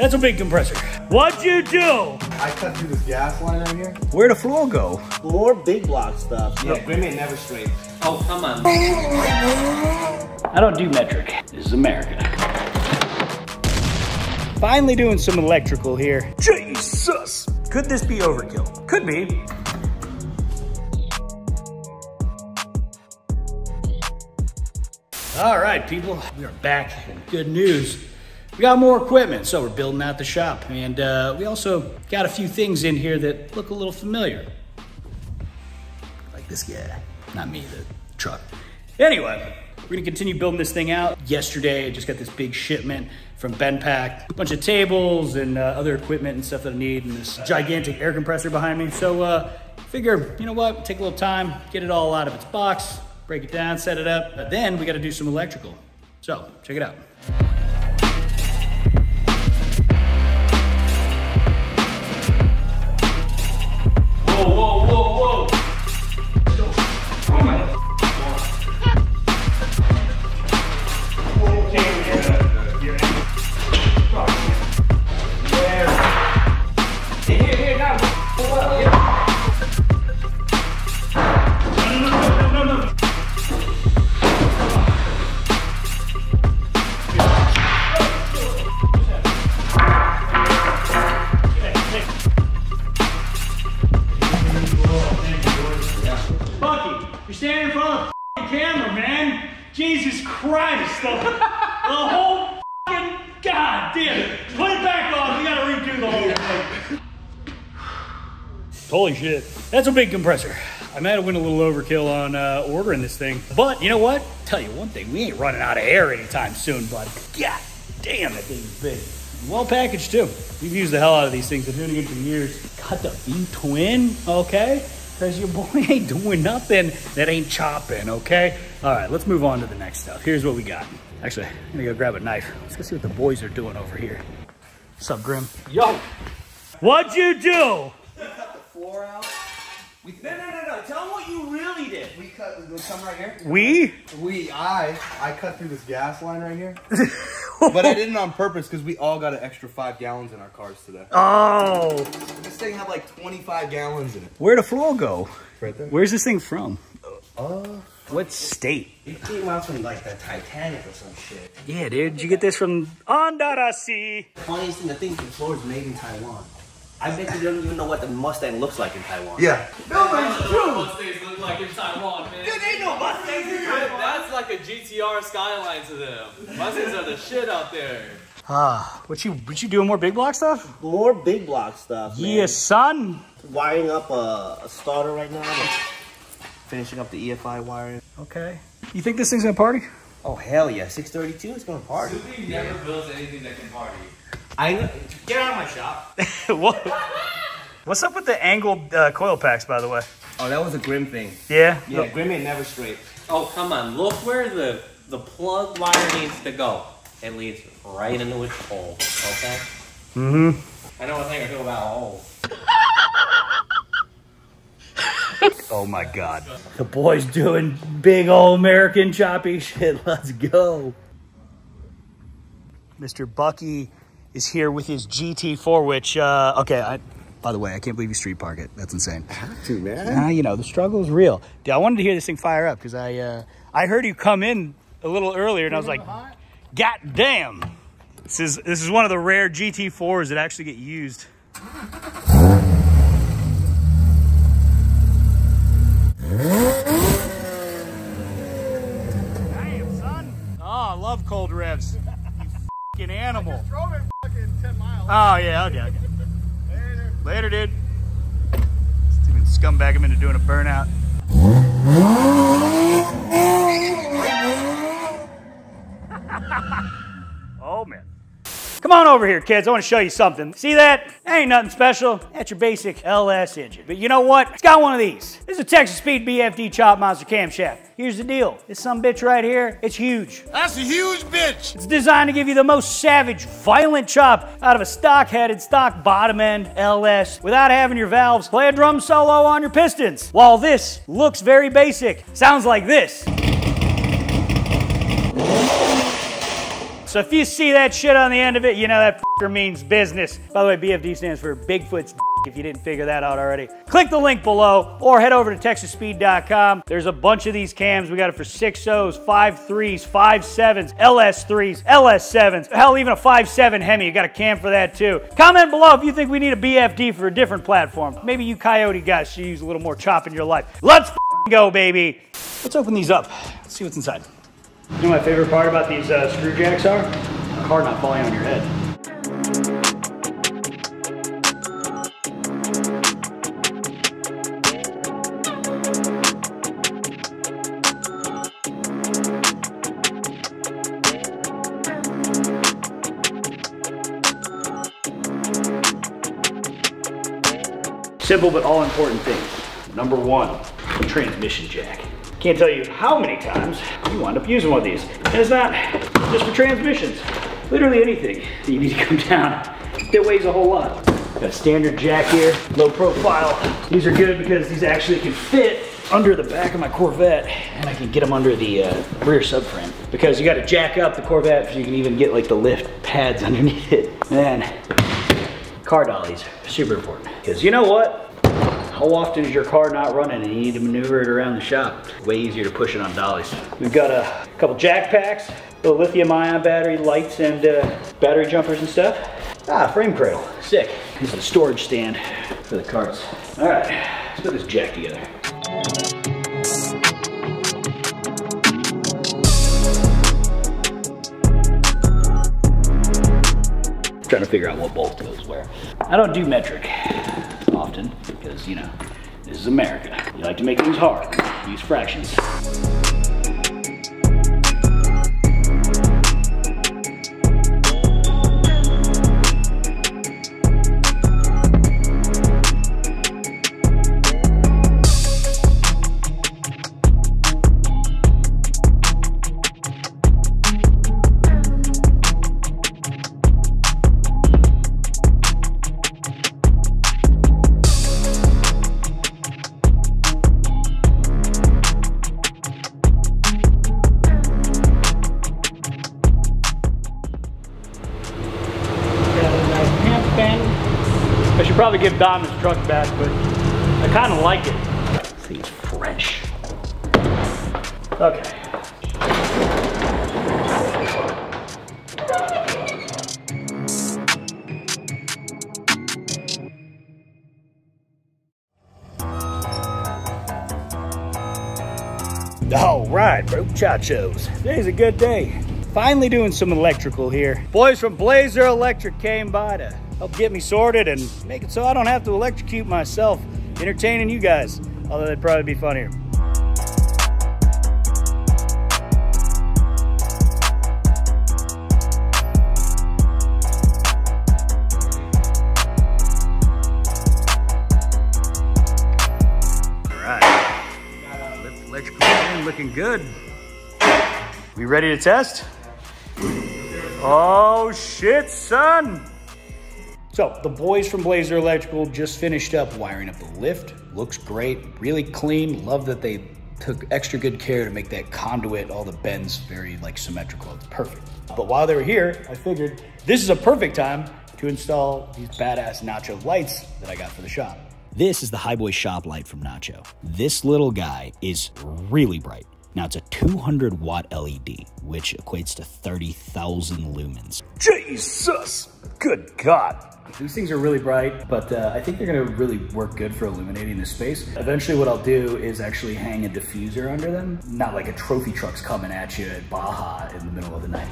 That's a big compressor. What'd you do? I cut through this gas line right here. Where'd the floor go? More big block stuff. Yeah, Grim ain't never straight. Oh, come on. I don't do metric. This is America. Finally doing some electrical here. Jesus! Could this be overkill? Could be. All right, people, we are back, and good news. We got more equipment, so we're building out the shop. And we also got a few things in here that look a little familiar. Like this guy, not me, the truck. Anyway, we're gonna continue building this thing out. Yesterday, I just got this big shipment from Bendpak. A bunch of tables and other equipment and stuff that I need, and this gigantic air compressor behind me. So figure, you know what, take a little time, get it all out of its box, break it down, set it up. But then we gotta do some electrical. So, check it out. Whoa, whoa, whoa, whoa. Oh my. Here, now. No. Bucky, you're standing in front of the camera, man. Jesus Christ, the whole fucking, god damn it. Put it back on, we gotta redo the whole thing. Holy shit, that's a big compressor. I might have went a little overkill on ordering this thing, but you know what? Tell you one thing, we ain't running out of air anytime soon, bud. God damn, that thing is big. Well packaged too. We've used the hell out of these things at Hoonigan for years. Got the V-twin, okay? Because your boy ain't doing nothing that ain't chopping, okay? All right, let's move on to the next stuff. Here's what we got. Actually, I'm gonna go grab a knife. Let's go see what the boys are doing over here. What's up, Grim? Yo! What'd you do? We cut the floor out. No. Tell them what you really did. We cut, come right here. I cut through this gas line right here. But I did it on purpose because we all got an extra 5 gallons in our cars today. Oh! This thing had like 25 gallons in it. Where'd the floor go? Right there. Where's this thing from? What state? It came out from like the Titanic or some shit. Yeah, dude. Did you get this from Under the Sea? Funniest thing, I think the floor is made in Taiwan. I bet you don't even know what the Mustang looks like in Taiwan. Yeah. No, it's true. Mustangs look like in Taiwan, man. Dude, they know Mustangs. That's like a GTR Skyline to them. Mustangs are the shit out there. What you doing more big block stuff? More big block stuff, man. Yes, son. Wiring up a starter right now. Finishing up the EFI wiring. Okay. You think this thing's gonna party? Oh, hell yeah. 632 is gonna party. Suzuki never builds anything that can party. Get out of my shop. What? What's up with the angled coil packs, by the way? Oh, that was a Grim thing. Yeah? Yeah, Grim ain't never straight. Oh, come on. Look where the plug wire needs to go. It leads right into its hole, okay? Mm-hmm. I know one thing or two about holes. Oh my God. The boy's doing big old American choppy shit. Let's go. Mr. Bucky is here with his GT4, which, okay, by the way, I can't believe you street park it. That's insane. I have to, man. You know, the struggle is real. Dude, I wanted to hear this thing fire up because I heard you come in a little earlier and I was like, God damn. This is one of the rare GT4s that actually get used. Damn, son. Oh, I love cold revs. You fucking animal. I just drove it fucking 10 miles. Oh, yeah, okay. Later, dude. Let's even scumbag him into doing a burnout. Oh, man. Come on over here, kids. I want to show you something. See that? That ain't nothing special. That's your basic LS engine. But you know what? It's got one of these. This is a Texas Speed BFD Chop Monster camshaft. Here's the deal. This sumbitch right here, it's huge. That's a huge bitch. It's designed to give you the most savage, violent chop out of a stock-headed, stock bottom-end LS without having your valves play a drum solo on your pistons. While this looks very basic, sounds like this. So if you see that shit on the end of it, you know that fucker means business. By the way, BFD stands for Bigfoot's D, if you didn't figure that out already. Click the link below or head over to TexasSpeed.com. There's a bunch of these cams. We got it for 6.0s, 5.3s, 5.7s, LS3s, LS7s, hell, even a 5.7 Hemi. You got a cam for that too. Comment below if you think we need a BFD for a different platform. Maybe you Coyote guys should use a little more chop in your life. Let's go, baby. Let's open these up. Let's see what's inside. You know my favorite part about these screw jacks are? A car not falling on your head. Simple but all important things. Number one, transmission jack. Can't tell you how many times you wind up using one of these. And it's not just for transmissions. Literally anything that you need to come down that weighs a whole lot. Got a standard jack here, low profile. These are good because these actually can fit under the back of my Corvette, and I can get them under the rear subframe. Because you got to jack up the Corvette so you can even get like the lift pads underneath it. And car dollies are super important. Because you know what? How often is your car not running and you need to maneuver it around the shop? Way easier to push it on dollies. We've got a couple jack packs, the lithium ion battery, lights, and battery jumpers and stuff. Ah, frame cradle, sick. This is a storage stand for the carts. All right, let's put this jack together. Trying to figure out what bolt goes where. I don't do metric often because, you know, this is America. You like to make things hard, use fractions. I should probably give Dom his truck back, but I kind of like it. This thing's fresh. Okay. All right, bro, chachos. Today's a good day. Finally doing some electrical here. Boys from Blazer Electric came by to help get me sorted and make it so I don't have to electrocute myself, entertaining you guys, although that'd probably be funnier. All right, electrical in, looking good. We ready to test? Oh shit, son. So the boys from Blazer Electrical just finished up wiring up the lift. Looks great, really clean. Love that they took extra good care to make that conduit, all the bends very like symmetrical. It's perfect. But while they were here, I figured this is a perfect time to install these badass Nacho lights that I got for the shop. This is the Highboy shop light from Nacho. This little guy is really bright. Now it's a 200 watt LED, which equates to 30,000 lumens. Jesus, good God. These things are really bright, but I think they're gonna really work good for illuminating this space. Eventually what I'll do is actually hang a diffuser under them, not like a trophy truck's coming at you at Baja in the middle of the night.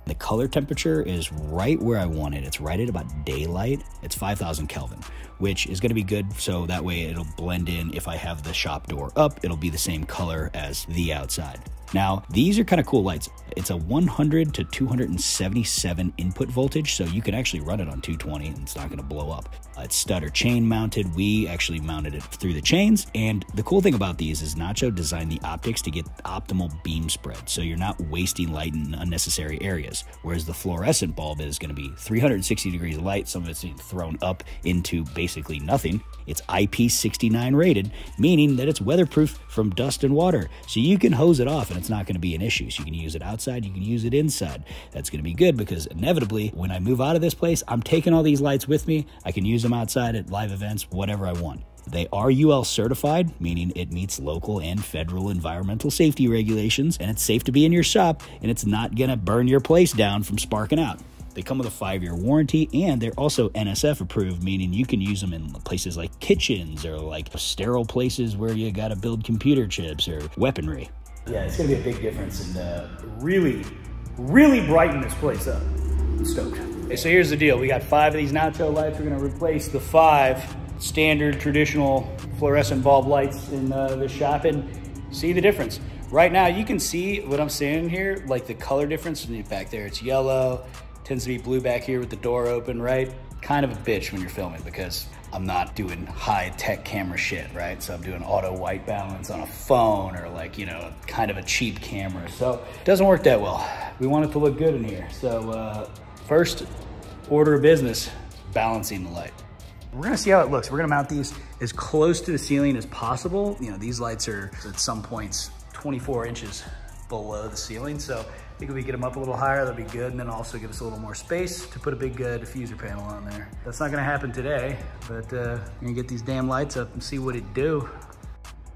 The color temperature is right where I want it. It's right at about daylight. It's 5,000 Kelvin, which is gonna be good, so that way it'll blend in. If I have the shop door up, it'll be the same color as the outside. Now, these are kind of cool lights. It's a 100 to 277 input voltage, so you can actually run it on 220 and it's not gonna blow up. It's stud or chain mounted. We actually mounted it through the chains. And the cool thing about these is Nacho designed the optics to get optimal beam spread, so you're not wasting light in unnecessary areas. Whereas the fluorescent bulb is gonna be 360 degrees of light. Some of it's thrown up into basically nothing. It's IP69 rated, meaning that it's weatherproof from dust and water. So you can hose it off and it's not going to be an issue. So you can use it outside, you can use it inside. That's going to be good because inevitably when I move out of this place, I'm taking all these lights with me. I can use them outside at live events, whatever I want. They are UL certified, meaning it meets local and federal environmental safety regulations, and it's safe to be in your shop, and it's not gonna burn your place down from sparking out. They come with a 5-year warranty, and they're also NSF approved, meaning you can use them in places like kitchens or like sterile places where you gotta build computer chips or weaponry. Yeah, it's gonna be a big difference and really brighten this place up. I'm stoked. Okay, so here's the deal. We got 5 of these nacho lights. We're gonna replace the 5 standard traditional fluorescent bulb lights in the shop and see the difference. Right now, you can see what I'm saying here, like the color difference. Back there, it's yellow, tends to be blue back here with the door open, right? Kind of a bitch when you're filming because I'm not doing high-tech camera shit, right? So I'm doing auto white balance on a phone or like, you know, kind of a cheap camera. So it doesn't work that well. We want it to look good in here. So first order of business, balancing the light. We're gonna see how it looks. We're gonna mount these as close to the ceiling as possible. You know, these lights are at some points 24 inches below the ceiling. So I think if we get them up a little higher, that'll be good. And then also give us a little more space to put a big diffuser panel on there. That's not gonna happen today, but I'm gonna get these damn lights up and see what it do.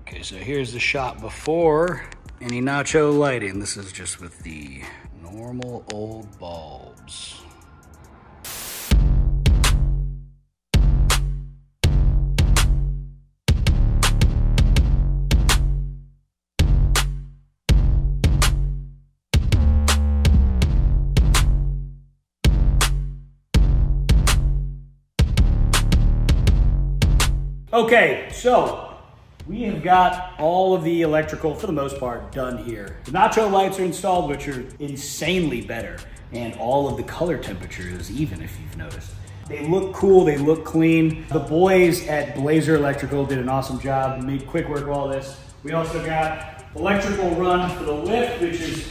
Okay, so here's the shot before any nacho lighting. This is just with the normal old bulbs. Okay, so we have got all of the electrical, for the most part, done here. The nacho lights are installed, which are insanely better, and all of the color temperature is even, if you've noticed. They look cool, they look clean. The boys at Blazer Electrical did an awesome job, made quick work of all this. We also got electrical run for the lift, which is...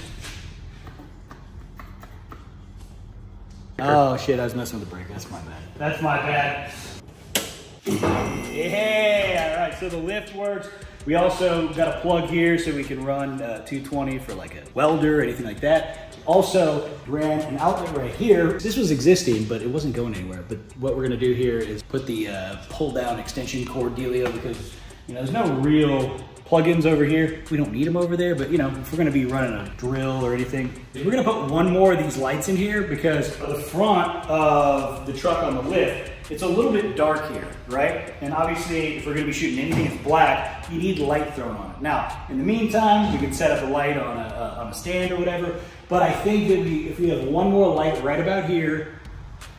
Oh shit, I was messing with the brake, that's my bad. That's my bad. Yeah, all right, so the lift works. We also got a plug here so we can run 220 for like a welder or anything like that. Also ran an outlet right here. This was existing, but it wasn't going anywhere. But what we're gonna do here is put the pull down extension cord dealio because, you know, there's no real plugins over here. We don't need them over there, but you know, if we're gonna be running a drill or anything, we're gonna put one more of these lights in here because the front of the truck on the lift, it's a little bit dark here, right? And obviously, if we're gonna be shooting anything that's black, you need light thrown on it. Now, in the meantime, we can set up a light on a stand or whatever, but I think that if we have one more light right about here,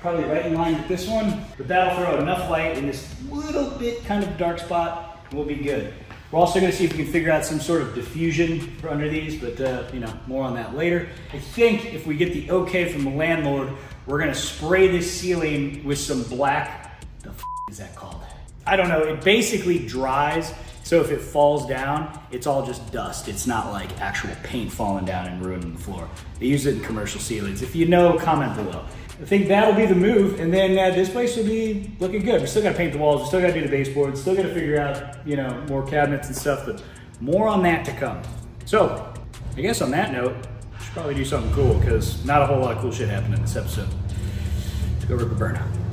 probably right in line with this one, but that'll throw enough light in this little bit kind of dark spot, and we'll be good. We're also gonna see if we can figure out some sort of diffusion for under these, but you know, more on that later. I think if we get the okay from the landlord, we're gonna spray this ceiling with some black, the f is that called? I don't know, it basically dries, so if it falls down, it's all just dust. It's not like actual paint falling down and ruining the floor. They use it in commercial ceilings. If you know, comment below. I think that'll be the move, and then this place will be looking good. We still gotta paint the walls, we still gotta do the baseboards, still gotta figure out, you know, more cabinets and stuff, but more on that to come. So, I guess on that note, I should probably do something cool, because not a whole lot of cool shit happened in this episode. Let's go rip a burnout.